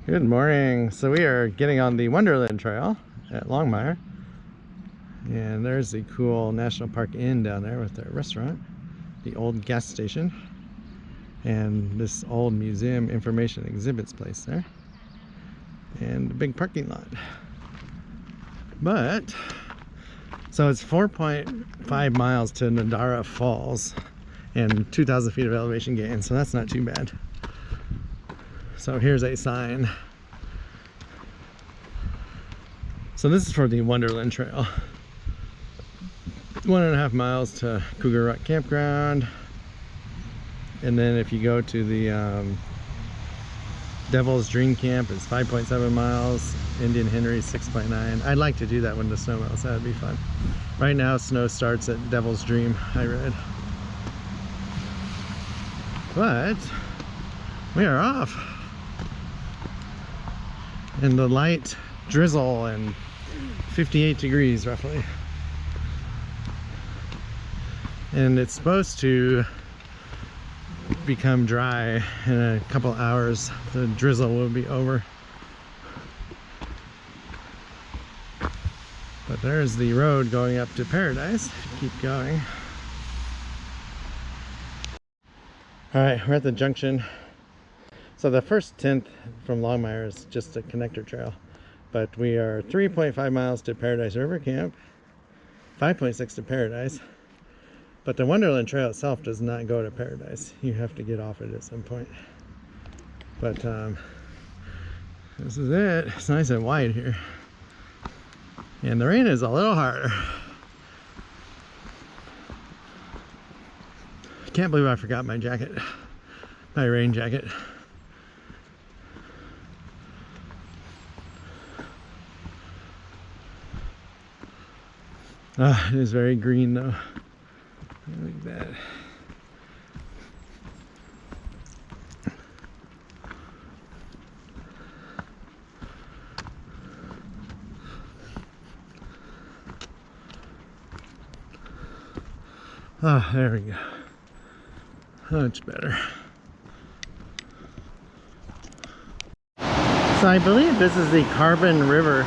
Good morning. So we are getting on the Wonderland Trail at Longmire. And there's the cool National Park Inn down there with their restaurant, the old gas station, and this old museum information exhibits place there, and a big parking lot. But, so it's 4.5 miles to Nadara Falls and 2,000 feet of elevation gain, so that's not too bad. So here's a sign. So this is for the Wonderland Trail. 1.5 miles to Cougar Rock Campground. And then if you go to the Devil's Dream Camp, it's 5.7 miles. Indian Henry 6.9. I'd like to do that when the snow melts. That would be fun. Right now snow starts at Devil's Dream, I read. But we are off. In the light drizzle and 58 degrees roughly. And it's supposed to become dry in a couple hours. The drizzle will be over. But there's the road going up to Paradise. Keep going. Alright, we're at the junction. So the first 10th from Longmire is just a connector trail. But we are 3.5 miles to Paradise River Camp, 5.6 to Paradise. But the Wonderland Trail itself does not go to Paradise. You have to get off it at some point. But this is it. It's nice and wide here. And the rain is a little harder. I can't believe I forgot my jacket, my rain jacket. It is very green though. Like that. Oh, there we go. Much better. So I believe this is the Carbon River.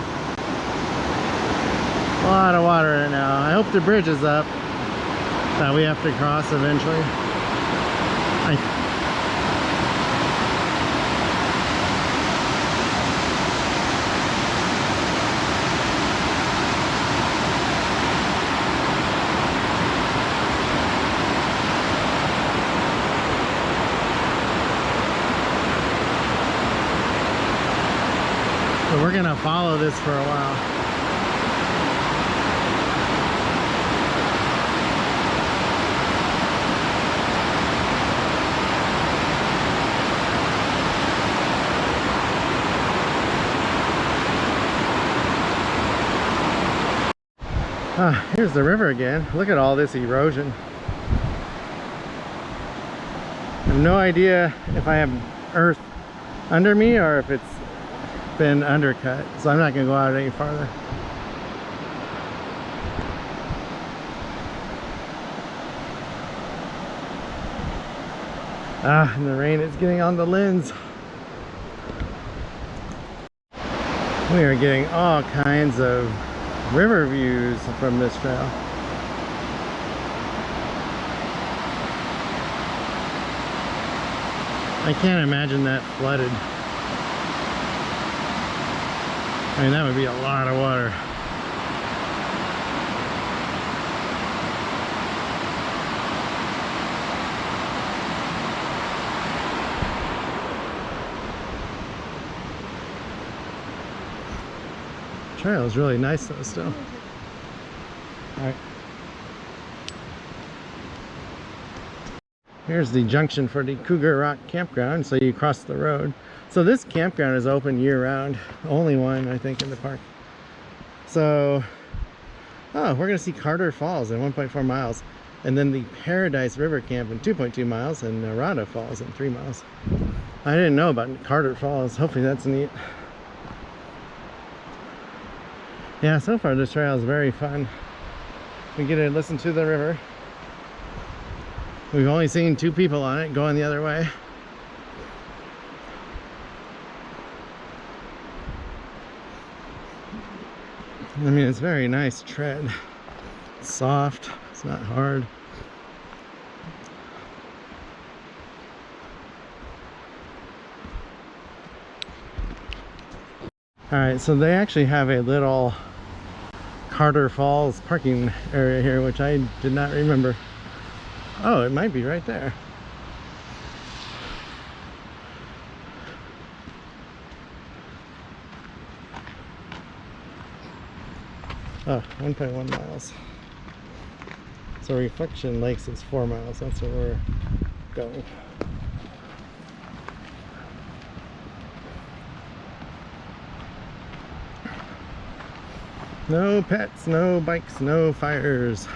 A lot of water right now. I hope the bridge is up that we have to cross eventually. So we're gonna follow this for a while. Here's the river again. Look at all this erosion. I have no idea if I have earth under me or if it's been undercut, so I'm not going to go out any farther. And the rain is getting on the lens. We are getting all kinds of river views from this trail. I can't imagine that flooded. I mean, that would be a lot of water. Trail is really nice though still. Alright. Here's the junction for the Cougar Rock Campground, so you cross the road. So this campground is open year-round. Only one, I think, in the park. So, we're going to see Carter Falls in 1.4 miles. And then the Paradise River Camp in 2.2 miles and Nadara Falls in 3 miles. I didn't know about Carter Falls. Hopefully that's neat. Yeah, so far this trail is very fun. We get to listen to the river. We've only seen 2 people on it going the other way. I mean, it's very nice tread. It's soft, it's not hard. Alright, so they actually have a little Nadara Falls parking area here, which I did not remember. Oh, it might be right there. Oh, 1.1 miles. So Reflection Lakes is 4 miles. That's where we're going. No pets, no bikes, no fires.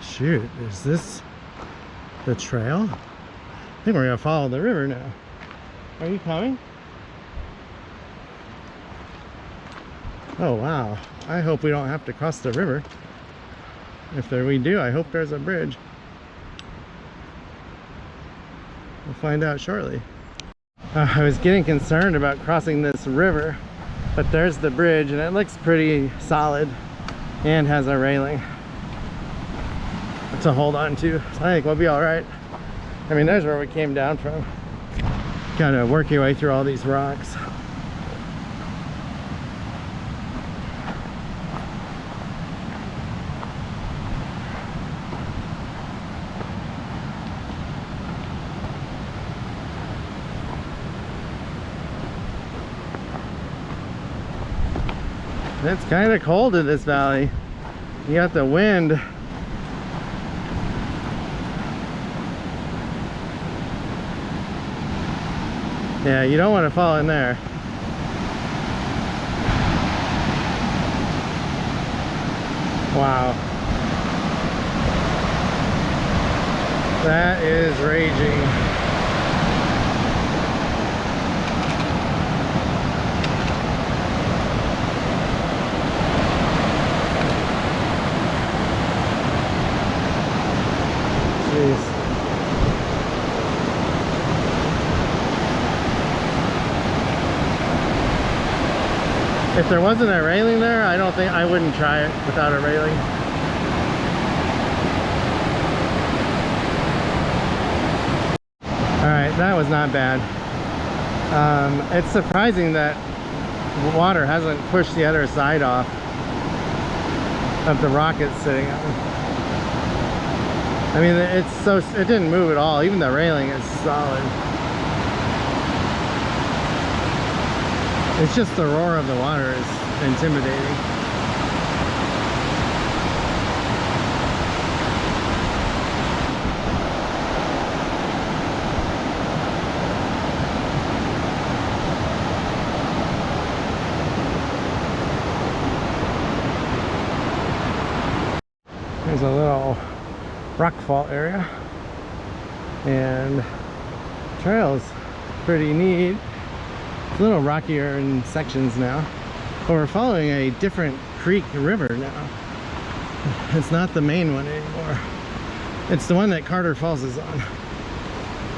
Shoot, is this the trail? I think we're gonna follow the river now. Are you coming? Oh wow, I hope we don't have to cross the river. If we do, I hope there's a bridge. We'll find out shortly. I was getting concerned about crossing this river, but there's the bridge and it looks pretty solid and has a railing to hold on to. I think we'll be all right. I mean, there's where we came down from. Kind of work your way through all these rocks. It's kind of cold in this valley. You got the wind. Yeah, you don't want to fall in there. Wow. That is raging. If there wasn't a railing there, I wouldn't try it without a railing. Alright, that was not bad. It's surprising that water hasn't pushed the other side off of the rock it's sitting on. I mean, it didn't move at all. Even the railing is solid. It's just the roar of the water is intimidating. There's a little rockfall area, and the trail's pretty neat. It's a little rockier in sections now, but we're following a different creek river now. It's not the main one anymore. It's the one that Nadara Falls is on.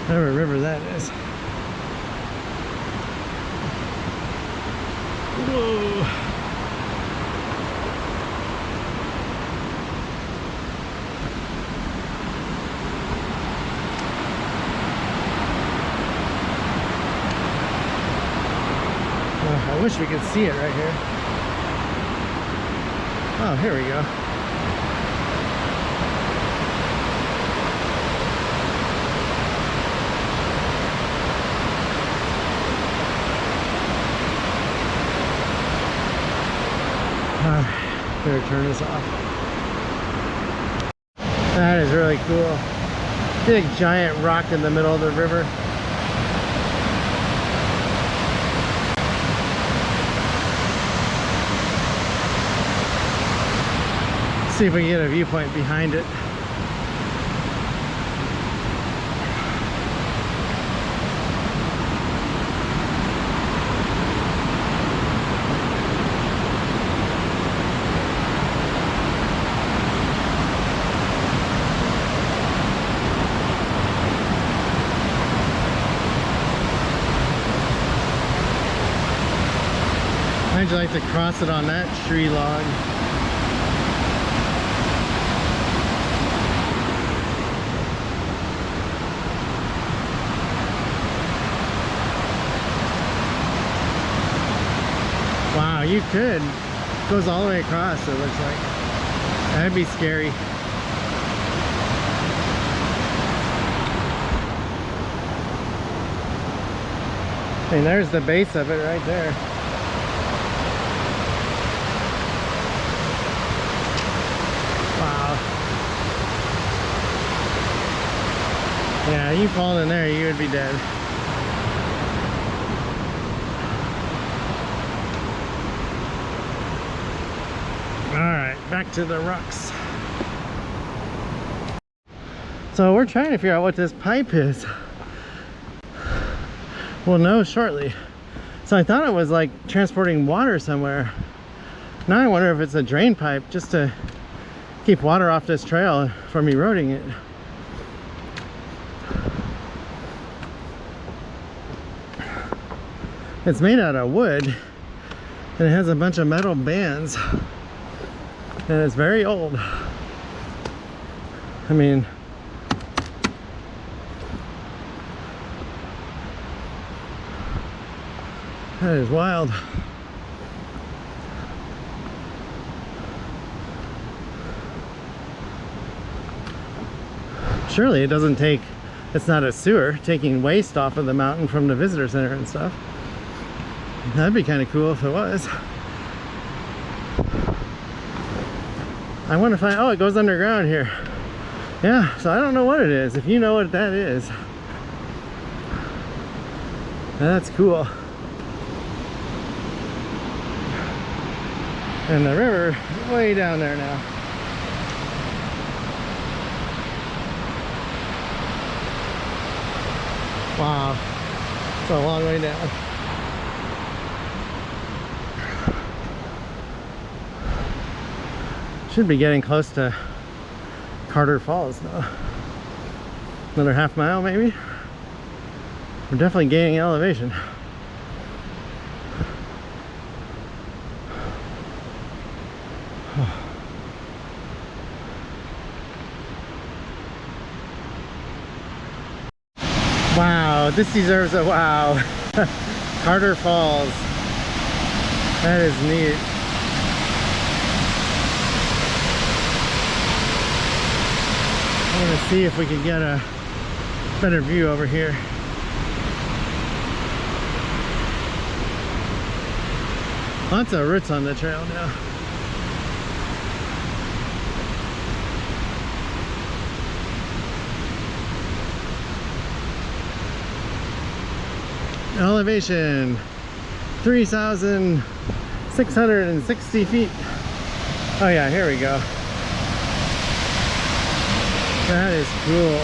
Whatever river that is. Whoa. I wish we could see it right here. Oh, here we go. Better turn this off. That is really cool. Big giant rock in the middle of the river. See if we can get a viewpoint behind it. How'd you like to cross it on that tree log? Wow, you could. It goes all the way across, it looks like. That'd be scary. And there's the base of it right there. Wow. Yeah, you fall in there, you would be dead. Alright, back to the rocks. So we're trying to figure out what this pipe is. We'll know shortly. So I thought it was like transporting water somewhere. Now I wonder if it's a drain pipe just to keep water off this trail from eroding it. It's made out of wood and it has a bunch of metal bands and it's very old. I mean, that is wild. Surely it doesn't take, it's not a sewer taking waste off of the mountain from the visitor center and stuff. That'd be kind of cool if it was. I want to find, oh, it goes underground here. Yeah, so I don't know what it is. If you know what that is, that's cool. And the river is way down there now. Wow, it's a long way down. Should be getting close to Carter Falls now. Another half mile maybe. We're definitely gaining elevation. Wow, this deserves a wow. Carter Falls. That is neat. I'm gonna see if we can get a better view over here. Lots of roots on the trail now. Elevation 3,660 feet. Oh yeah, here we go. That is cool.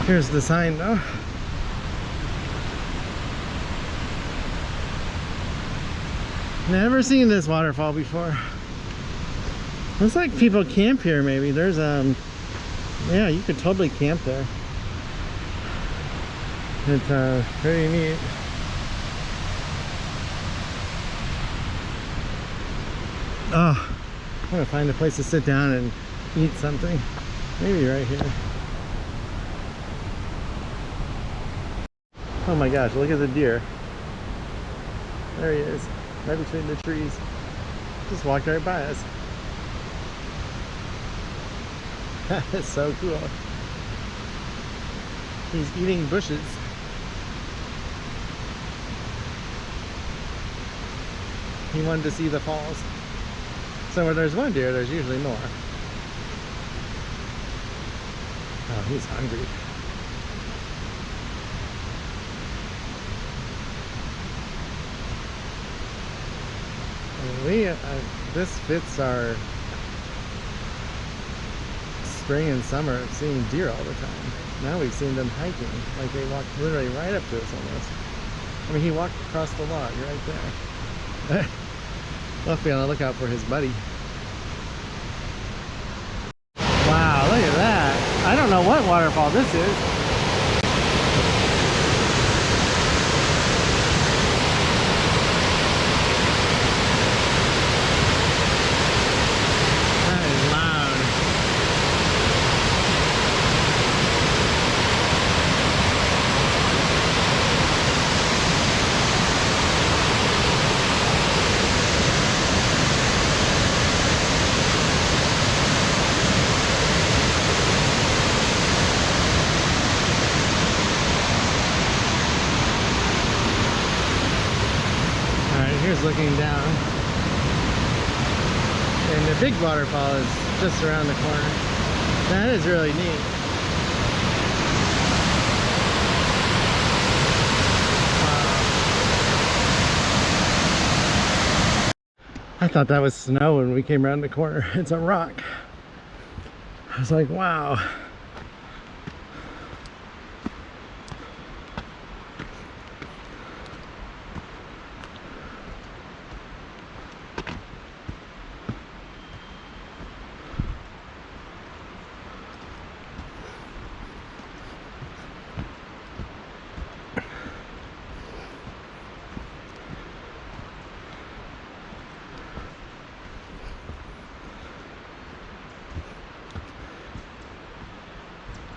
Here's the sign though. Never seen this waterfall before. Looks like people camp here maybe. There's yeah, you could totally camp there. It's pretty neat. Oh, I'm gonna find a place to sit down and eat something. Maybe right here. Oh my gosh, look at the deer. There he is, right between the trees. Just walked right by us. That is so cool. He's eating bushes. He wanted to see the falls. So where there's one deer, there's usually more. Oh, he's hungry. This fits our spring and summer of seeing deer all the time. Now we've seen them hiking. Like they walked literally right up to us almost. I mean, he walked across the log right there. We'll have to be on the lookout for his buddy. Wow, look at that. I don't know what waterfall this is. That is loud. Here's looking down, and the big waterfall is just around the corner. That is really neat. Wow. I thought that was snow when we came around the corner. It's a rock. I was like, wow.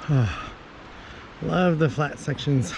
Oh, love the flat sections.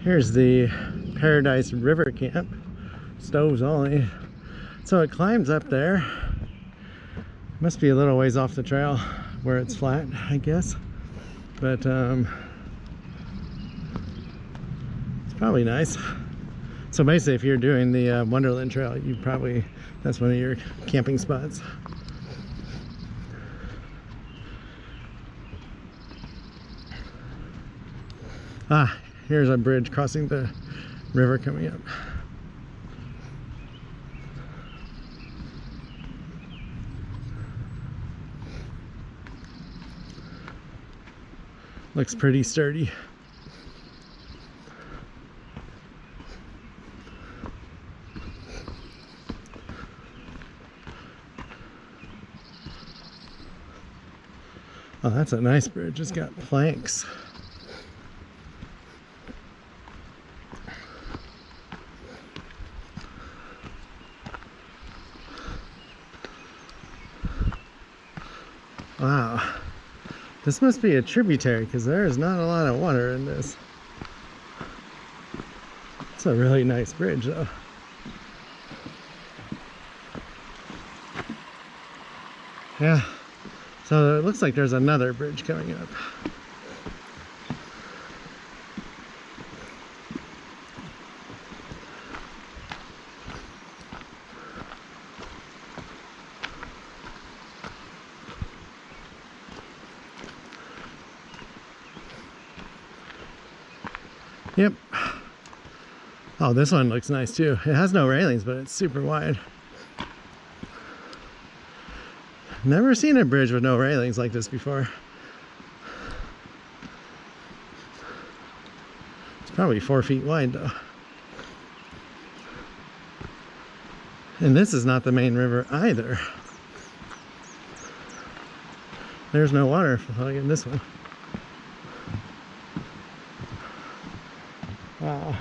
Here's the Paradise River Camp, stoves only. So it climbs up there. Must be a little ways off the trail where it's flat, I guess. But it's probably nice. So basically, if you're doing the Wonderland Trail, you probably, that's one of your camping spots. Ah, here's a bridge crossing the river coming up. Looks pretty sturdy. Oh, that's a nice bridge. It's got planks. Wow, this must be a tributary because there is not a lot of water in this. It's a really nice bridge though. Yeah, so it looks like there's another bridge coming up. Yep. Oh, this one looks nice too. It has no railings, but it's super wide. Never seen a bridge with no railings like this before. It's probably 4 feet wide though. And this is not the main river either. There's no water flowing in this one. Wow,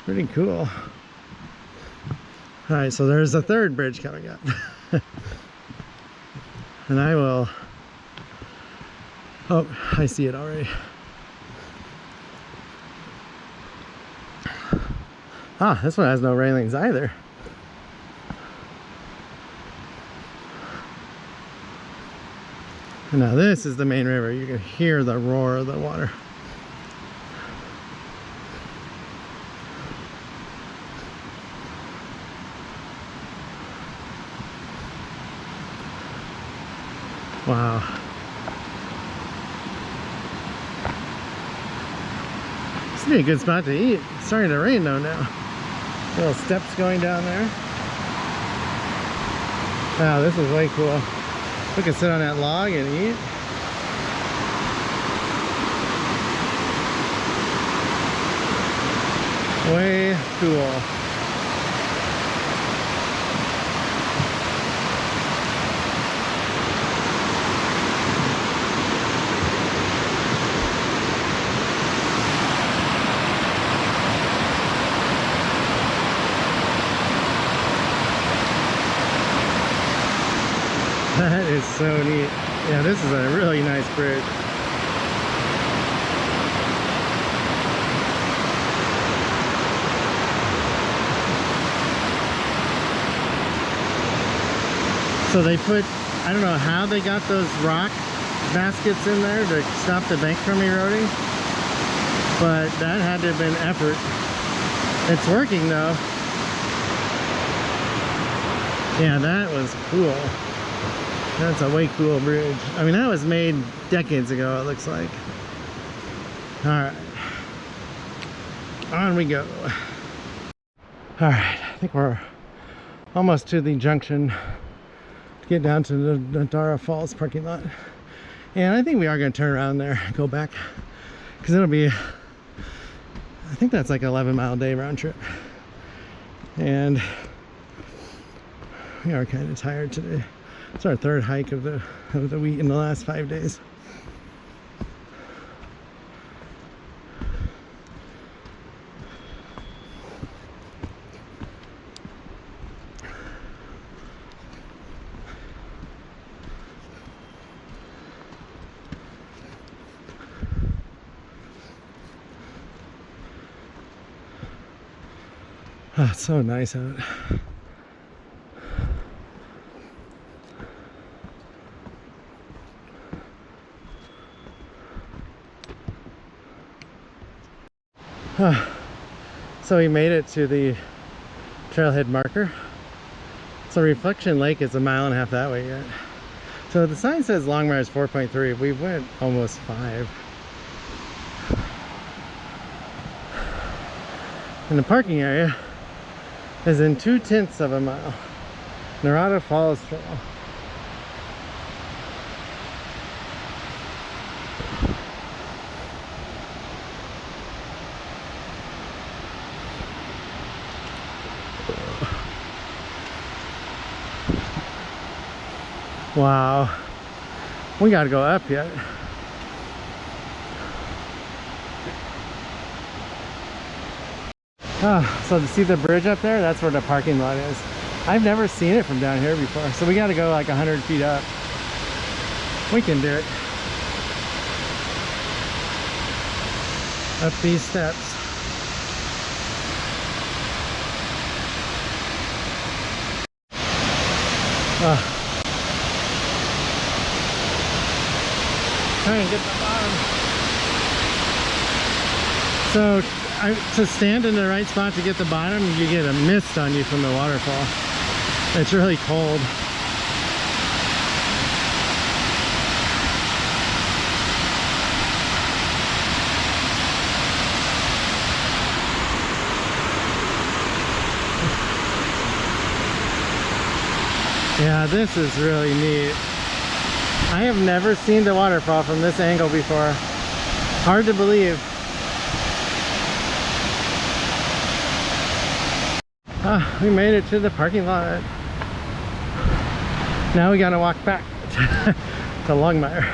pretty cool. All right, so there's a third bridge coming up. And I will, oh, I see it already. Ah, this one has no railings either. And now this is the main river. You can hear the roar of the water. Wow. This would be a good spot to eat. It's starting to rain though now. Little steps going down there. Wow, this is way cool. We can sit on that log and eat. Way cool. That is so neat. Yeah, this is a really nice bridge. So they put, I don't know how they got those rock baskets in there to stop the bank from eroding, but that had to have been effort. It's working though. Yeah, that was cool. That's a way cool bridge. I mean, that was made decades ago, it looks like. Alright. On we go. Alright, I think we're almost to the junction to get down to the Nadara Falls parking lot. And I think we are going to turn around there and go back. Because it'll be, I think that's like an 11-mile day round trip. And we are kind of tired today. It's our third hike of the week in the last 5 days. Oh, it's so nice out. So we made it to the trailhead marker. So Reflection Lake is 1.5 miles that way yet. So the sign says Longmire is 4.3. We went almost 5. And the parking area is in 0.2 of a mile. Nadara Falls Trail. Wow, we gotta go up yet. So to see the bridge up there, that's where the parking lot is. I've never seen it from down here before, so we gotta go like 100 feet up. We can do it. Up these steps. Try and get the bottom. So to stand in the right spot to get the bottom, you get a mist on you from the waterfall. It's really cold. Yeah, this is really neat. I have never seen the waterfall from this angle before. Hard to believe. We made it to the parking lot. Now we gotta walk back to Longmire.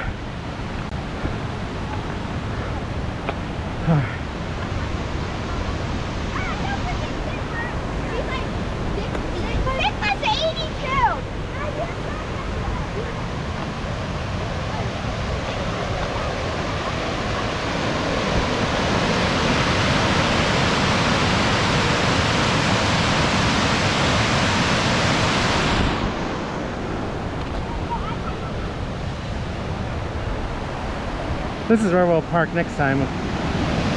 This is where we'll park next time.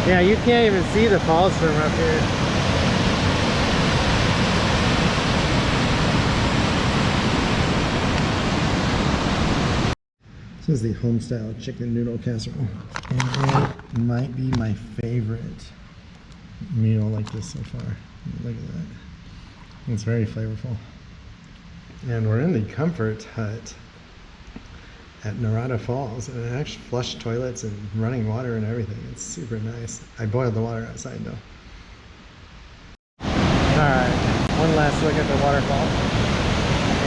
Yeah, you can't even see the falls from up here. This is the homestyle chicken noodle casserole, and it might be my favorite meal like this so far. Look at that. It's very flavorful. And we're in the comfort hut at Nadara Falls, and it actually flushed toilets and running water and everything. It's super nice. I boiled the water outside though. Alright, one last look at the waterfall.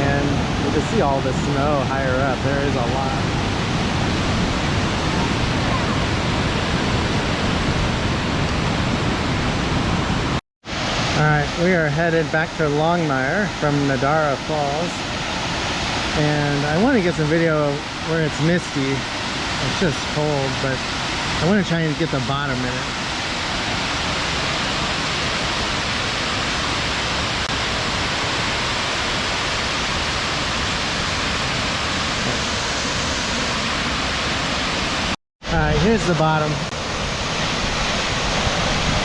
And you can see all the snow higher up. There is a lot. Alright, we are headed back to Longmire from Nadara Falls, and I want to get some video where it's misty. It's just cold, but I want to try and get the bottom in it. Alright, here's the bottom.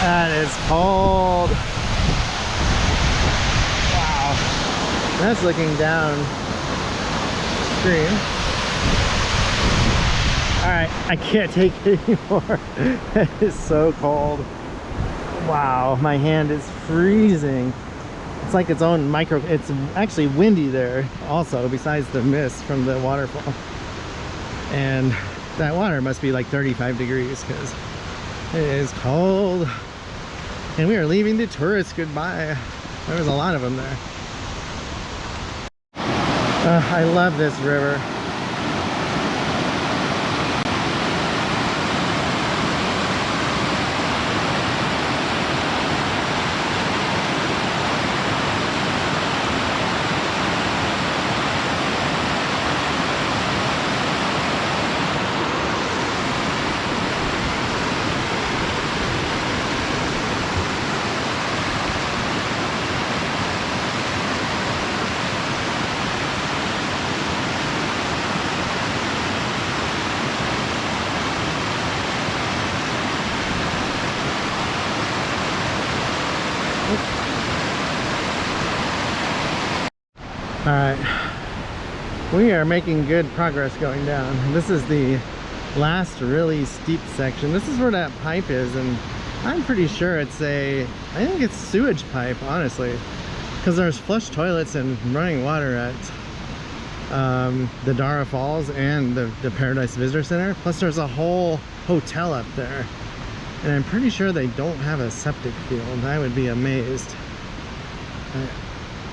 That is cold. That's looking down stream. Alright, I can't take it anymore. It is so cold. Wow, my hand is freezing. It's like its own micro. It's actually windy there also, besides the mist from the waterfall. And that water must be like 35 degrees because it is cold. And we are leaving the tourists goodbye. There was a lot of them there. I love this river. Alright, we are making good progress going down. This is the last really steep section. This is where that pipe is, and I'm pretty sure it's I think it's sewage pipe, honestly, because there's flush toilets and running water at the Nadara Falls and the Paradise Visitor Center. Plus there's a whole hotel up there, and I'm pretty sure they don't have a septic field. I would be amazed.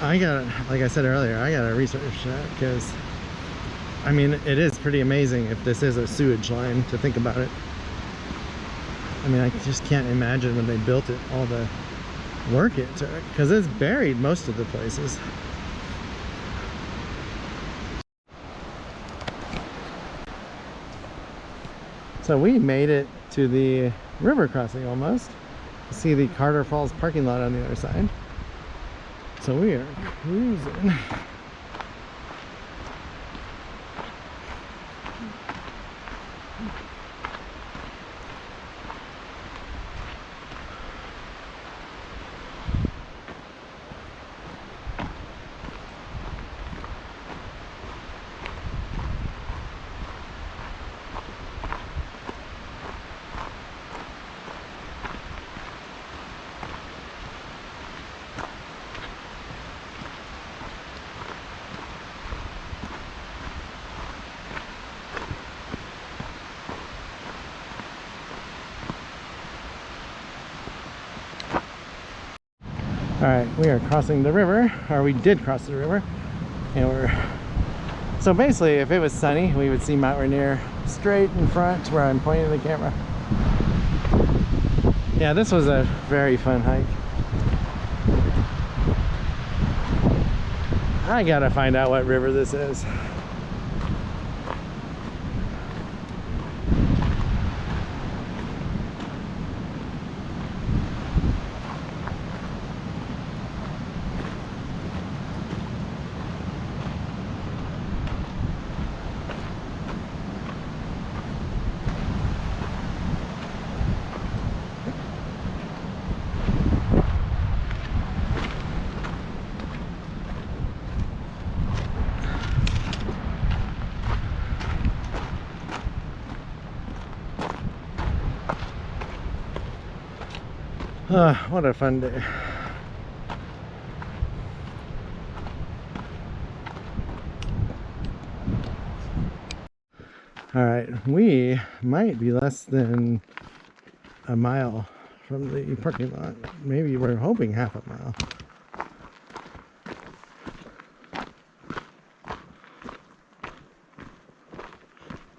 I gotta, like I said earlier, I gotta research that, because I mean, it is pretty amazing if this is a sewage line, to think about it. I mean, I just can't imagine when they built it, all the work it took, because it's buried most of the places. So we made it to the river crossing almost. You see the Carter Falls parking lot on the other side. So we are cruising. Alright, we are crossing the river, or we did cross the river, and so basically if it was sunny we would see Mount Rainier straight in front where I'm pointing the camera. Yeah, this was a very fun hike. I gotta find out what river this is. What a fun day. Alright, we might be less than a mile from the parking lot. Maybe we're hoping half a mile.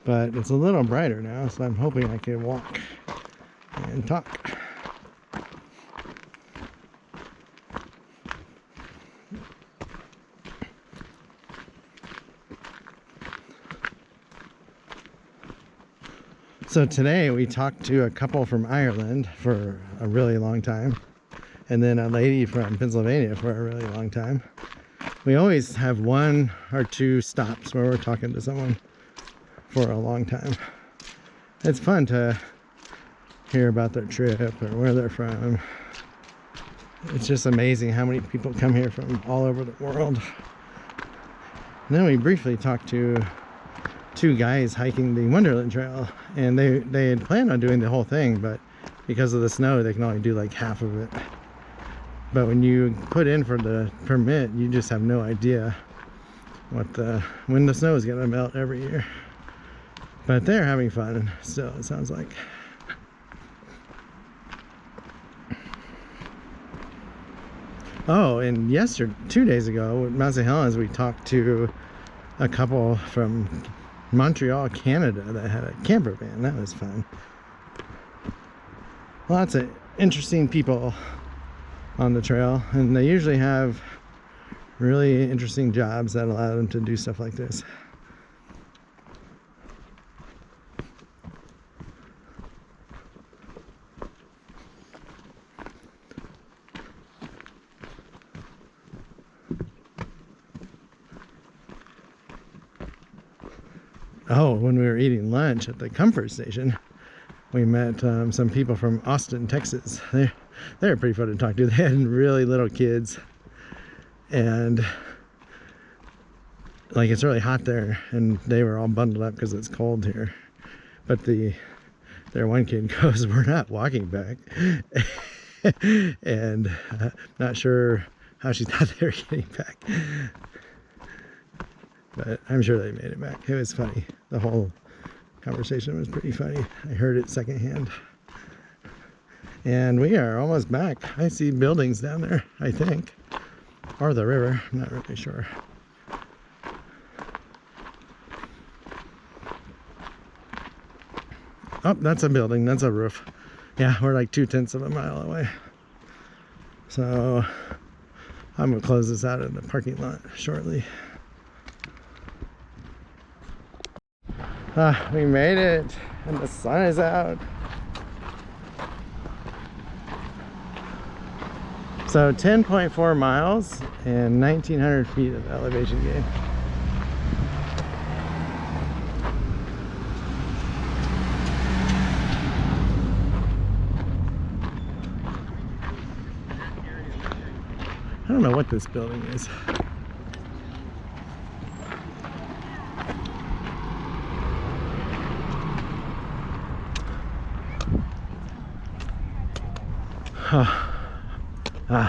But it's a little brighter now, so I'm hoping I can walk and talk. So today we talked to a couple from Ireland for a really long time, and then a lady from Pennsylvania for a really long time. We always have 1 or 2 stops where we're talking to someone for a long time. It's fun to hear about their trip or where they're from. It's just amazing how many people come here from all over the world. And then we briefly talked to 2 guys hiking the Wonderland Trail, and they had planned on doing the whole thing, but because of the snow they can only do like half of it. But when you put in for the permit, you just have no idea when the snow is gonna melt every year. But they're having fun still, it sounds like. Oh, and 2 days ago at Mount St. Helens, we talked to a couple from Montreal, Canada that had a camper van. That was fun. Lots of interesting people on the trail, and they usually have really interesting jobs that allow them to do stuff like this. Oh, when we were eating lunch at the comfort station, we met some people from Austin, Texas. They were pretty fun to talk to. They had really little kids, and like it's really hot there, and they were all bundled up because it's cold here. But their one kid goes, "We're not walking back," and not sure how she thought they were getting back. But I'm sure they made it back. It was funny. The whole conversation was pretty funny. I heard it secondhand. And we are almost back. I see buildings down there, I think. Or the river. I'm not really sure. Oh, that's a building. That's a roof. Yeah, we're like 2/10 of a mile away. So I'm going to close this out in the parking lot shortly. We made it, and the sun is out. So 10.4 miles and 1,900 feet of elevation gain. I don't know what this building is.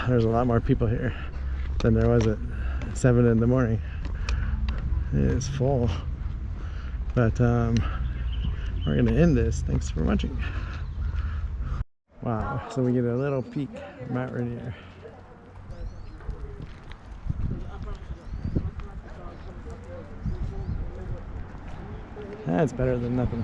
There's a lot more people here than there was at 7 in the morning. It is full. But we're going to end this. Thanks for watching. Wow, so we get a little peek of Mount Rainier. That's better than nothing.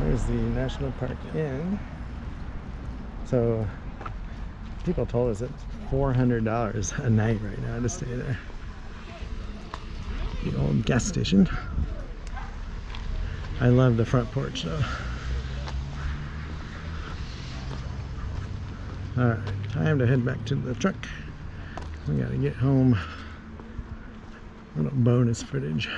There's the National Park Inn. So people told us it's $400 a night right now to stay there. The old gas station. I love the front porch though. Alright, time to head back to the truck. We gotta get home. A little bonus footage.